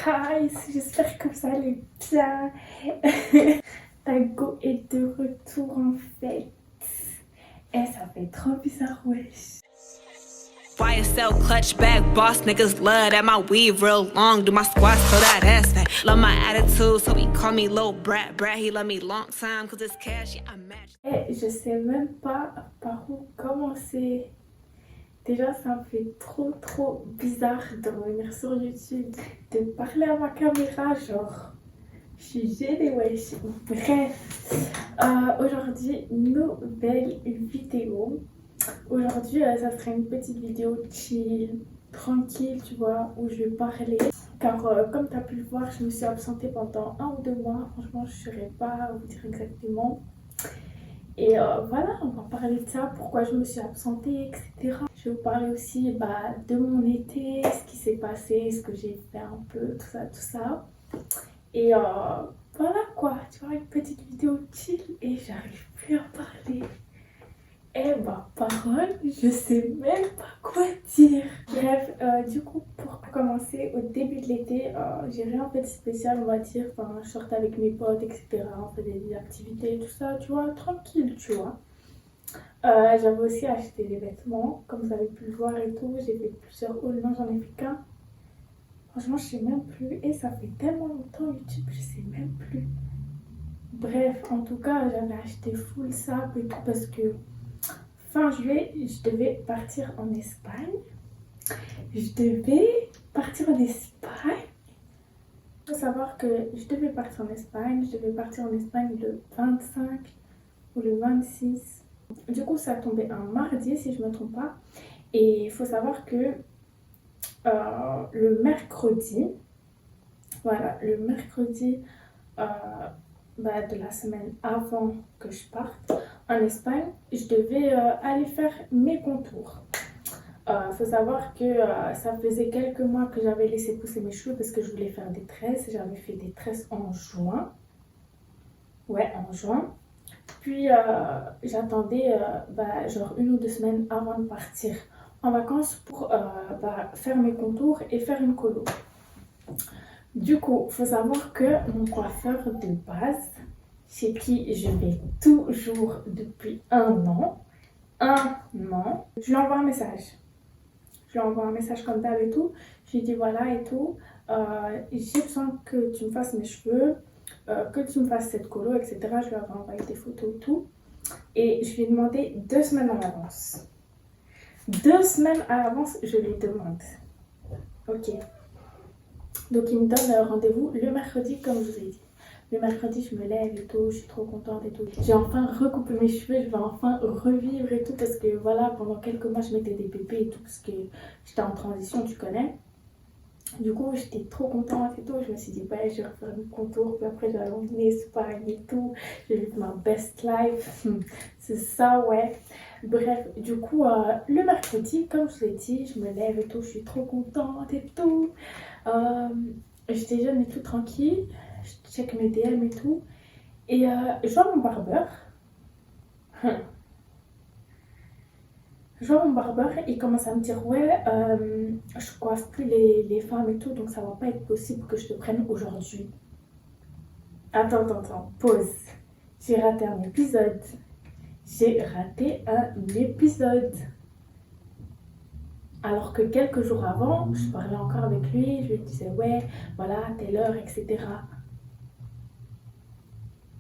guys, j'espère que vous allez bien. Tago est de retour en fait. Et ça fait trop bizarre, wesh. YSL clutch bag, boss niggas love that my weave real long. Do my squats so that ass fat. Love my attitude, so he call me little brat. Brat, he love me long time, cause it's cash, yeah, I match. Et je sais même pas par où commencer. Déjà, ça me fait trop bizarre de revenir sur YouTube, de parler à ma caméra, genre, je suis gênée, wesh. Bref, aujourd'hui, nouvelle vidéo. Aujourd'hui, ça serait une petite vidéo chill, tranquille, tu vois, où je vais parler. Car comme tu as pu le voir, je me suis absentée pendant 1 ou 2 mois. Franchement, je ne saurais pas vous dire exactement. Et voilà, on va parler de ça, pourquoi je me suis absentée, etc. Je vais vous parler aussi de mon été, ce qui s'est passé, ce que j'ai fait un peu, tout ça. Et voilà quoi, tu vois, une petite vidéo chill et j'arrive plus à parler. Et ma parole, je sais même pas quoi dire. Bref, du coup, pour commencer, au début de l'été, j'ai rien fait de spécial, on va dire. Enfin, je sortais avec mes potes, etc. On faisait des activités, tout ça, tu vois, tranquille, tu vois. J'avais aussi acheté des vêtements, comme vous avez pu le voir et tout. J'ai fait plusieurs hauls, non, j'en ai fait qu'un. Franchement, je sais même plus. Et ça fait tellement longtemps YouTube, je sais même plus. Bref, en tout cas, j'avais acheté full sap et tout parce que fin juillet, je devais partir en Espagne. Il faut savoir que je devais partir en Espagne. Je devais partir en Espagne le 25 ou le 26. Du coup, ça tombait un mardi, si je ne me trompe pas. Et il faut savoir que le mercredi, voilà, le mercredi de la semaine avant que je parte en Espagne, je devais aller faire mes contours. Faut savoir que ça faisait quelques mois que j'avais laissé pousser mes cheveux parce que je voulais faire des tresses. J'avais fait des tresses en juin. Ouais, en juin. Puis j'attendais genre 1 ou 2 semaines avant de partir en vacances pour faire mes contours et faire une colo. Du coup, faut savoir que mon coiffeur de base, chez qui je vais toujours depuis 1 an, je lui envoie un message. Je lui envoie un message comme d'hab et tout. Je lui dis voilà et tout. J'ai besoin que tu me fasses mes cheveux, que tu me fasses cette colo, etc. Je lui avais envoyé des photos et tout. Et je lui ai demandé 2 semaines à l'avance. 2 semaines à l'avance, je lui demande. Ok. Donc il me donne rendez-vous le mercredi comme je vous ai dit. Le mercredi, je me lève et tout, je suis trop contente et tout. J'ai enfin recoupé mes cheveux, je vais enfin revivre et tout parce que voilà, pendant quelques mois, je mettais des bébés et tout parce que j'étais en transition, tu connais. Du coup, j'étais trop contente et tout. Je me suis dit, ouais, je vais refaire mes contours. Puis après, j'allais en Espagne et tout. J'ai vu ma best life. C'est ça, ouais. Bref, du coup, le mercredi, comme je vous l'ai dit, je me lève et tout. Je suis trop contente et tout. Je déjeune et tout tranquille. Je check mes DM et tout. Et je vois mon barbeur. Je vois mon barbeur, il commence à me dire ouais, je coiffe plus les femmes et tout, donc ça va pas être possible que je te prenne aujourd'hui. Attends, pause. J'ai raté un épisode. Alors que quelques jours avant, je parlais encore avec lui, je lui disais ouais, voilà, telle heure, etc.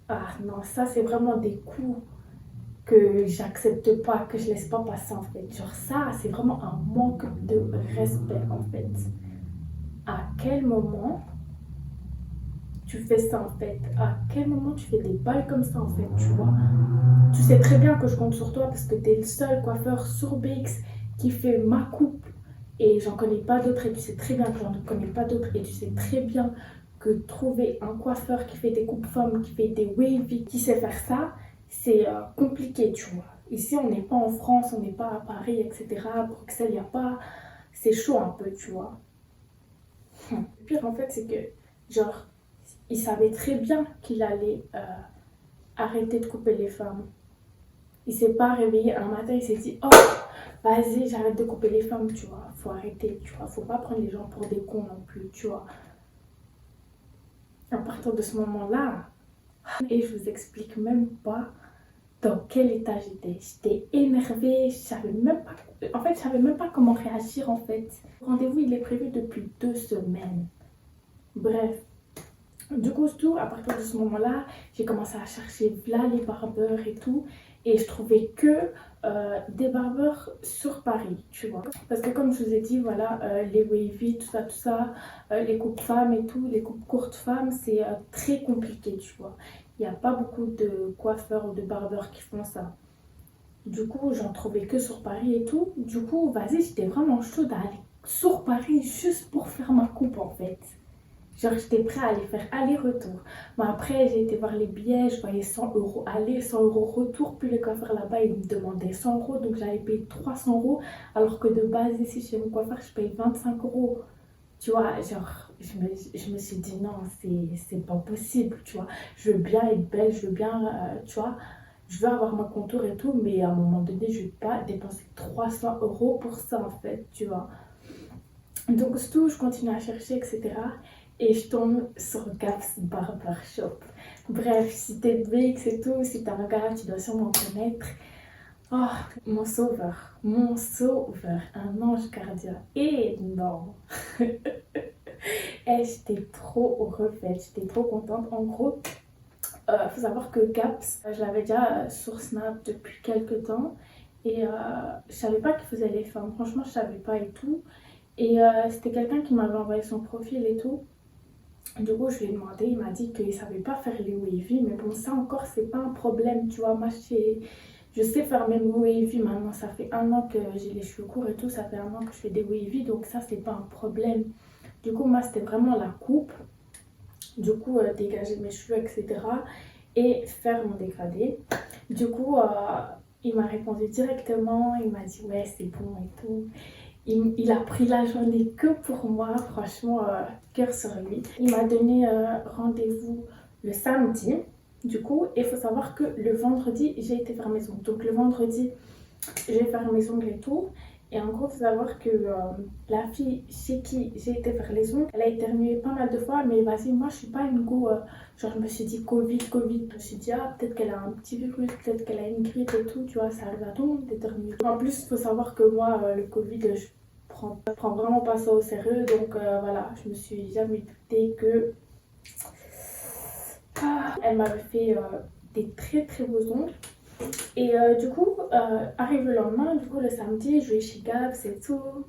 Ah non, ça c'est vraiment des coups que j'accepte pas, que je laisse pas passer en fait. Genre ça, c'est vraiment un manque de respect en fait. À quel moment tu fais ça en fait? À quel moment tu fais des bails comme ça en fait, tu vois? Tu sais très bien que je compte sur toi parce que t'es le seul coiffeur sur BX qui fait ma coupe et j'en connais pas d'autres et tu sais très bien que j'en connais pas d'autres et tu sais très bien que trouver un coiffeur qui fait des coupes femmes, qui fait des wavy, qui sait faire ça, c'est compliqué, tu vois. Ici, on n'est pas en France, on n'est pas à Paris, etc. Bruxelles, il n'y a pas... C'est chaud un peu, tu vois. Le pire, en fait, c'est que, genre, il savait très bien qu'il allait arrêter de couper les femmes. Il s'est pas réveillé un matin, il s'est dit « Oh, vas-y, j'arrête de couper les femmes, tu vois. Faut arrêter, tu vois. Faut pas prendre les gens pour des cons non plus, tu vois. » À partir de ce moment-là, et je vous explique même pas dans quel état j'étais. J'étais énervée, je savais même pas, en fait, je savais même pas comment réagir en fait. Le rendez-vous, il est prévu depuis 2 semaines. Bref. Du coup, tout, à partir de ce moment-là, j'ai commencé à chercher là les barbeurs et tout. Et je trouvais que des barbeurs sur Paris, tu vois. Parce que comme je vous ai dit, voilà, les wavy, tout ça, les coupes femmes et tout, les coupes courtes femmes, c'est très compliqué, tu vois. Il n'y a pas beaucoup de coiffeurs ou de barbeurs qui font ça. Du coup, j'en trouvais que sur Paris et tout. Du coup, vas-y, j'étais vraiment chaude à aller sur Paris juste pour faire ma coupe en fait. Genre, j'étais prête à aller faire aller-retour. Mais après, j'ai été voir les billets, je voyais 100 € aller, 100 € retour. Puis le coiffeur là-bas, il me demandait 100 €, donc j'allais payer 300 €. Alors que de base, ici, chez mon coiffeur, je paye 25 €. Tu vois, genre, je me suis dit non, c'est pas possible, tu vois. Je veux bien être belle, je veux bien, tu vois, je veux avoir mon contour et tout, mais à un moment donné, je vais pas dépenser 300 € pour ça, en fait, tu vois. Donc, surtout, je continue à chercher, etc. Et je tombe sur Gaps Barbershop. Bref, si t'es de VX et tout, si t'as un gars, tu dois sûrement connaître. Oh, mon sauveur, un ange gardien énorme. Et j'étais trop refaite, j'étais trop contente. En gros, faut savoir que Gaps, je l'avais déjà sur Snap depuis quelques temps. Et je savais pas qu'il faisait les femmes. Franchement, je savais pas et tout. Et c'était quelqu'un qui m'avait envoyé son profil et tout. Du coup, je lui ai demandé, il m'a dit qu'il savait pas faire les wavy. Mais bon, ça encore, c'est pas un problème, tu vois. Moi, je sais faire mes wavy maintenant. Ça fait 1 an que j'ai les cheveux courts et tout. Ça fait 1 an que je fais des wavy. Donc ça, c'est pas un problème. Du coup, moi, c'était vraiment la coupe. Du coup, dégager mes cheveux, etc. Et faire mon dégradé. Du coup, il m'a répondu directement. Il m'a dit, ouais, c'est bon et tout. Il a pris la journée que pour moi, franchement, cœur sur lui. Il m'a donné rendez-vous le samedi. Du coup, il faut savoir que le vendredi, j'ai été faire mes ongles. Donc le vendredi, je vais faire mes ongles et tout. Et en gros, il faut savoir que la fille chez qui j'ai été faire les ongles, elle a éternué pas mal de fois. Mais vas-y, moi, je suis pas une go. Genre, je me suis dit Covid. Je me suis dit, ah, peut-être qu'elle a un petit virus, peut-être qu'elle a une grippe et tout. Tu vois, ça arrive à tout le monde d'éternuer. En plus, il faut savoir que moi, le Covid, je prends vraiment pas ça au sérieux. Donc voilà, je me suis jamais doutée que elle m'avait fait des très très beaux ongles. Et du coup, arrive le lendemain, du coup le samedi, je vais chez Gabs et tout.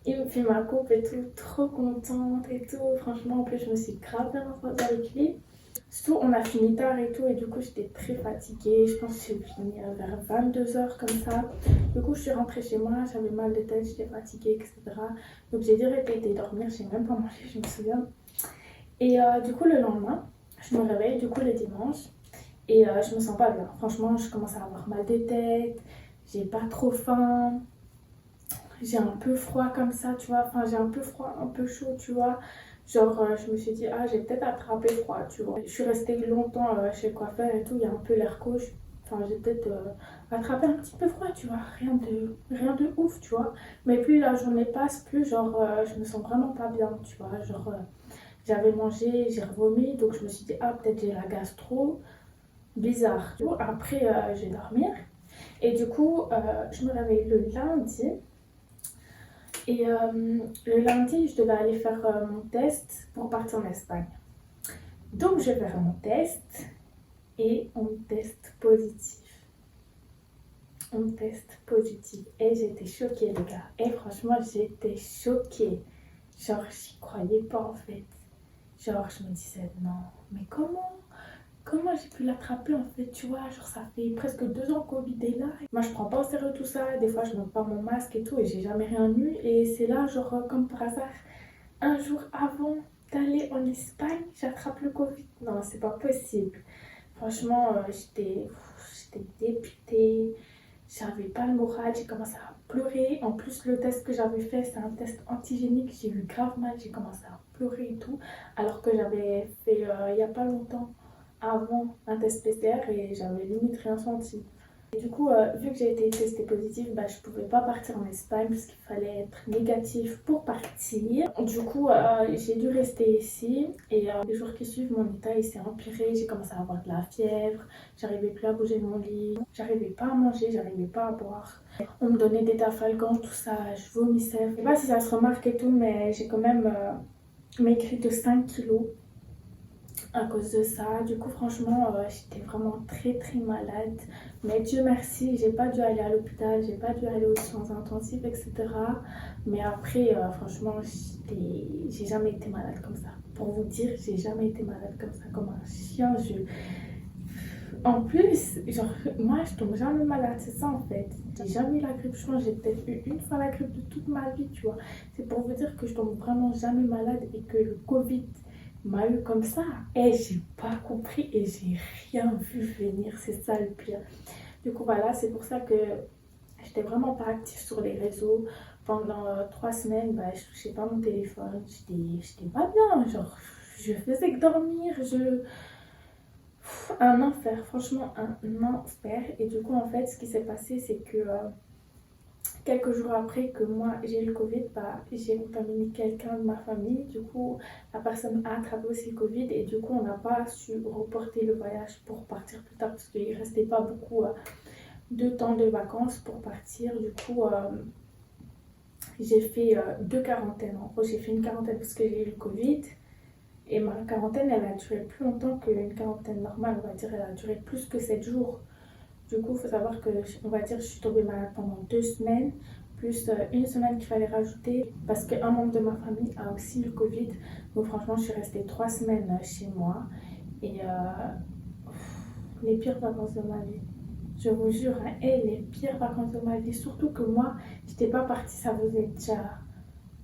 Il me fait ma coupe et tout, trop contente et tout. Franchement, en plus, je me suis grave bien entendue avec lui. Surtout, on a fini tard et tout, et du coup, j'étais très fatiguée. Je pense que j'ai fini vers 22 h comme ça. Du coup, je suis rentrée chez moi, j'avais mal de tête, j'étais fatiguée, etc. Donc, j'ai direct été dormir, j'ai même pas mangé, je me souviens. Et du coup, le lendemain, je me réveille, du coup, le dimanche, et je me sens pas bien. Franchement, je commence à avoir mal de tête, j'ai pas trop faim. J'ai un peu froid comme ça, tu vois. Enfin, j'ai un peu froid, un peu chaud, tu vois. Genre, je me suis dit, ah, j'ai peut-être attrapé froid, tu vois. Je suis restée longtemps chez le coiffeur et tout, il y a un peu l'air couche. Enfin, j'ai peut-être attrapé un petit peu froid, tu vois. Rien de ouf, tu vois. Mais plus la journée passe, plus, genre, je me sens vraiment pas bien, tu vois. Genre, j'avais mangé, j'ai revomi, donc je me suis dit, ah, peut-être j'ai la gastro. Bizarre. Du coup, après, je vais dormir. Et du coup, je me réveille le lundi. Et le lundi, je devais aller faire mon test pour partir en Espagne. Donc, je vais faire mon test et on me teste positif. On me teste positif. Et j'étais choquée, les gars. Et franchement, j'étais choquée. Genre, j'y croyais pas en fait. Genre, je me disais, non, mais comment j'ai pu l'attraper en fait, tu vois, genre ça fait presque 2 ans que Covid est là. Moi je prends pas au sérieux tout ça, des fois je mets pas mon masque et tout et j'ai jamais rien eu. Et c'est là, genre comme par hasard, un jour avant d'aller en Espagne, j'attrape le Covid. Non, c'est pas possible. Franchement, j'étais dépitée, j'avais pas le moral, j'ai commencé à pleurer. En plus, le test que j'avais fait, c'est un test antigénique, j'ai eu grave mal, j'ai commencé à pleurer et tout. Alors que j'avais fait il y a pas longtemps avant un test PCR et j'avais limite rien senti. Et du coup, vu que j'ai été testée positive, bah, je pouvais pas partir en Espagne parce qu'il fallait être négatif pour partir. Du coup, j'ai dû rester ici et les jours qui suivent, mon état il s'est empiré. J'ai commencé à avoir de la fièvre, j'arrivais plus à bouger de mon lit, j'arrivais pas à manger, j'arrivais pas à boire. On me donnait des dafalgans, tout ça, je vomissais. Je sais pas si ça se remarque et tout, mais j'ai quand même maigri de 5 kilos à cause de ça. Du coup, franchement, j'étais vraiment très malade. Mais Dieu merci, j'ai pas dû aller à l'hôpital, j'ai pas dû aller aux soins intensifs, etc. Mais après, franchement, j'ai jamais été malade comme ça. Pour vous dire, j'ai jamais été malade comme ça, comme un chien. En plus, genre, moi, je tombe jamais malade, c'est ça en fait. J'ai jamais eu la grippe, je pense que j'ai peut-être eu une fois la grippe de toute ma vie, tu vois. C'est pour vous dire que je tombe vraiment jamais malade et que le Covid m'a eu comme ça. Et j'ai pas compris et j'ai rien vu venir, c'est ça le pire. Du coup, voilà, c'est pour ça que j'étais vraiment pas active sur les réseaux. Pendant 3 semaines, bah, je touchais pas mon téléphone, j'étais pas bien, genre, je faisais que dormir, un enfer, franchement un enfer. Et du coup, en fait, ce qui s'est passé, c'est que quelques jours après que moi j'ai eu le Covid, bah, j'ai contaminé quelqu'un de ma famille. Du coup, la personne a attrapé aussi le Covid et du coup, on n'a pas su reporter le voyage pour partir plus tard parce qu'il restait pas beaucoup de temps de vacances pour partir. Du coup, j'ai fait 2 quarantaines. En gros, j'ai fait une quarantaine parce que j'ai eu le Covid. Et ma quarantaine, elle a duré plus longtemps qu'une quarantaine normale, on va dire. Elle a duré plus que 7 jours. Du coup, il faut savoir que, on va dire, je suis tombée malade pendant 2 semaines, plus une semaine qu'il fallait rajouter, parce qu'un membre de ma famille a aussi le Covid. Donc franchement, je suis restée 3 semaines chez moi. Et les pires vacances de ma vie. Je vous jure, hein, et les pires vacances de ma vie. Surtout que moi, j'étais pas partie, ça faisait déjà...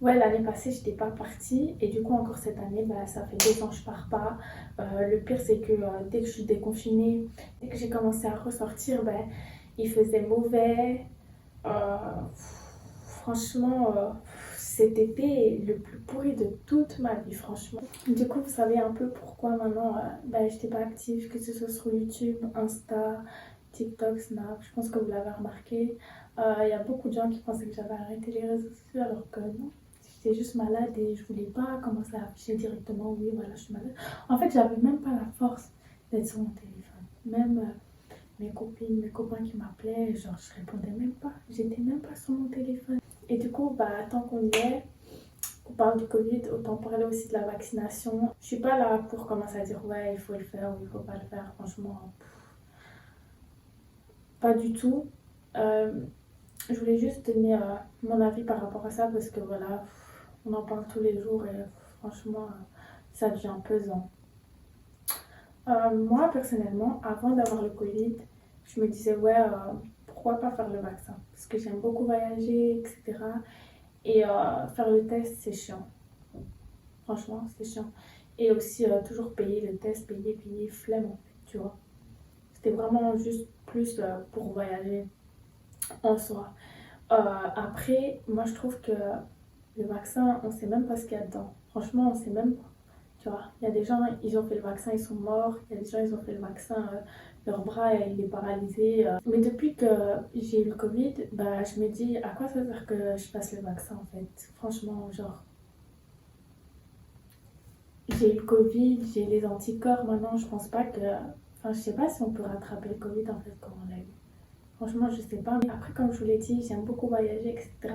Ouais, l'année passée, j'étais pas partie et du coup, encore cette année, bah, ça fait 2 ans que je pars pas. Le pire, c'est que dès que je suis déconfinée, dès que j'ai commencé à ressortir, bah, il faisait mauvais. Euh, franchement, cet été est le plus pourri de toute ma vie, franchement. Du coup, vous savez un peu pourquoi maintenant, bah, j'étais pas active, que ce soit sur YouTube, Insta, TikTok, Snap. Je pense que vous l'avez remarqué. Il y a beaucoup de gens qui pensaient que j'avais arrêté les réseaux sociaux alors que non. J'étais juste malade et je voulais pas commencer à afficher directement, oui, voilà, je suis malade. En fait, j'avais même pas la force d'être sur mon téléphone. Même mes copines, mes copains qui m'appelaient, genre, je répondais même pas. J'étais même pas sur mon téléphone. Et du coup, bah, tant qu'on y est, on parle du Covid, autant parler aussi de la vaccination. Je suis pas là pour commencer à dire, ouais, il faut le faire ou il faut pas le faire. Franchement, pas du tout. Je voulais juste donner mon avis par rapport à ça parce que voilà, on en parle tous les jours et franchement, ça devient pesant. Moi, personnellement, avant d'avoir le Covid, je me disais, ouais, pourquoi pas faire le vaccin? Parce que j'aime beaucoup voyager, etc. Et faire le test, c'est chiant. Franchement, c'est chiant. Et aussi, toujours payer le test, payer, flemme en fait, tu vois. C'était vraiment juste plus pour voyager en soi. Après, moi je trouve que le vaccin, on sait même pas ce qu'il y a dedans. Franchement, on sait même pas. Tu vois, il y a des gens, ils ont fait le vaccin, ils sont morts. Il y a des gens, ils ont fait le vaccin, leur bras, il est paralysé. Mais depuis que j'ai eu le Covid, bah, je me dis, à quoi ça sert que je fasse le vaccin en fait? Franchement, genre, j'ai eu le Covid, j'ai les anticorps. Maintenant, je pense pas que... Enfin, je sais pas si on peut rattraper le Covid en fait quand on l'a eu. Franchement, je sais pas. Mais après, comme je vous l'ai dit, j'aime beaucoup voyager, etc.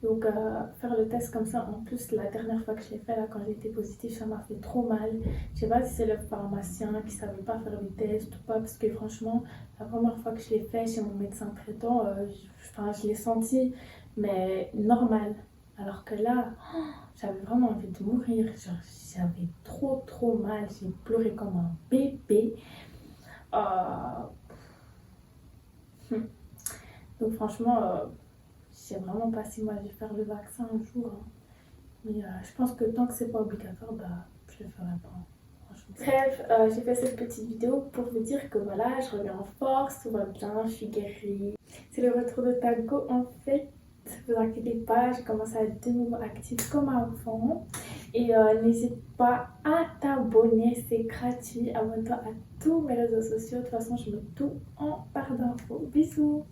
Donc, faire le test comme ça, en plus, la dernière fois que je l'ai fait, là, quand j'ai été positive, ça m'a fait trop mal. Je sais pas si c'est le pharmacien qui savait pas faire le test ou pas, parce que franchement, la première fois que je l'ai fait chez mon médecin traitant, je l'ai senti, mais normal. Alors que là, j'avais vraiment envie de mourir. Genre, j'avais trop mal. J'ai pleuré comme un bébé. Euh, Donc franchement, je sais vraiment pas si moi je vais faire le vaccin un jour. Hein. Mais je pense que tant que c'est pas obligatoire, bah je le ferai pas. Franchement. Bref, j'ai fait cette petite vidéo pour vous dire que voilà, je reviens en force, tout va bien, je suis guérie. C'est le retour de Tago en fait. Vous inquiétez pas, j'ai commencé à être de nouveau active comme avant. Et n'hésite pas à t'abonner, c'est gratuit. Abonne-toi à tous mes réseaux sociaux. De toute façon, je mets tout en barre d'infos. Bisous!